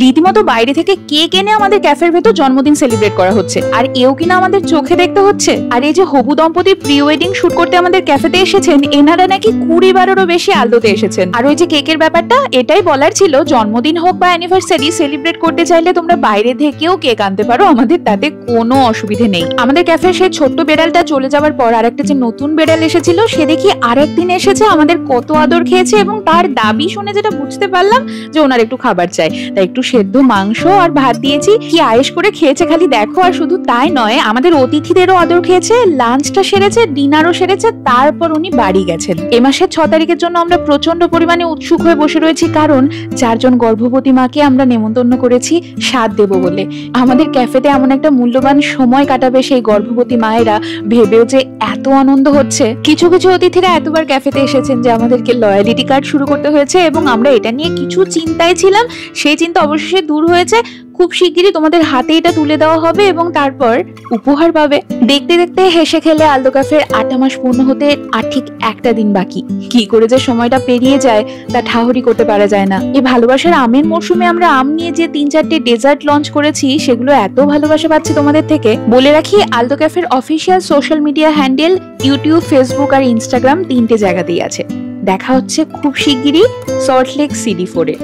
রীতিমতো বাইরে থেকে কেক এনে আমাদের ক্যাফের ভেতর জন্মদিন সেলিব্রেট করা হচ্ছে, আর এও কিনা আমাদের চোখে দেখতে হচ্ছে। আর এই যে হবু দম্পতি প্রি ওয়েডিং শুট করতে আমাদের ক্যাফেতে এসেছেন, এনারা নাকি 20-12-এরও বেশি আলদোতে এসেছেন। আর ওই যে কেকের ব্যাপারটা, এটাই বলার ছিল, জন্মদিন হোক বা অ্যানিভার্সারি সেলিব্রেট করতে চাইলে তোমরা বাইরে থেকেও কেক আনতে পারো, আমাদের তাতে কোনো অসুবিধে নেই। আমাদের ক্যাফে সেই ছোট্ট বেড়ালটা চলে যাওয়ার পর আরেকটা যে নতুন বেড়াল এসেছিল, সে দেখি আরেকদিন এসেছে, আমাদের কত আদর খেয়েছে, এবং তার দাবি শুনে যেটা বুঝতে পারলাম যে ওনার একটু খাবার চাই, তাই একটু সেদ্ধ মাংস আর ভাত দিয়েছি। কি আয়েশ করে খেয়েছে খালি দেখো। আর শুধু তাই নয়, আমাদের অতিথিদেরও আদর খেয়েছে, লাঞ্চটা সেরেছে, ডিনারও সেরেছে, তারপর উনি বাড়ি গেছেন। এ মাসের 6 তারিখের জন্য আমরা প্রচন্ড পরিমাণে উৎসুক হয়ে বসে রয়েছি, কারণ 4 জন গর্ভবতী মাকে আমরা নেমন্তন্ন করেছি স্বাদ দেব বলে। আমাদের ক্যাফেতে এমন একটা মূল্যবান সময় কাটাবে সেই গর্ভবতী মায়েরা, ভেবেও যে এত আনন্দ হচ্ছে। কিছু কিছু অতিথিরা এতবার ক্যাফেতে এসেছেন যে আমাদেরকে লয়ালিটি কার্ড শুরু করতে হয়েছে, এবং আমরা এটা নিয়ে কিছু চিন্তায় ছিলাম, সেই চিন্তা অবশেষে দূর হয়েছে। খুব শিগগিরই তোমাদের হাতে এটা তুলে দেওয়া হবে এবং তারপর উপহার পাবে। দেখতে দেখতে হেসে খেলে আলদো ক্যাফের 8 মাস পূর্ণ হতে আর ঠিক একটা দিন বাকি। কি করে যে সময়টা পেরিয়ে যায় তা ঠাহরি করতে পারা যায় না। এই ভালোবাসার আমের মরশুমে আমরা আম নিয়ে যে 3-4টে ডেজার্ট লঞ্চ করেছি, সেগুলো এত ভালোবাসা পাচ্ছি তোমাদের থেকে। বলে রাখি, আলদো ক্যাফের official social media handle YouTube, Facebook আর ইনস্টাগ্রাম 3টে জায়গাতেই আছে। দেখা হচ্ছে খুব শিগগিরই সল্টলেক CD4-এ।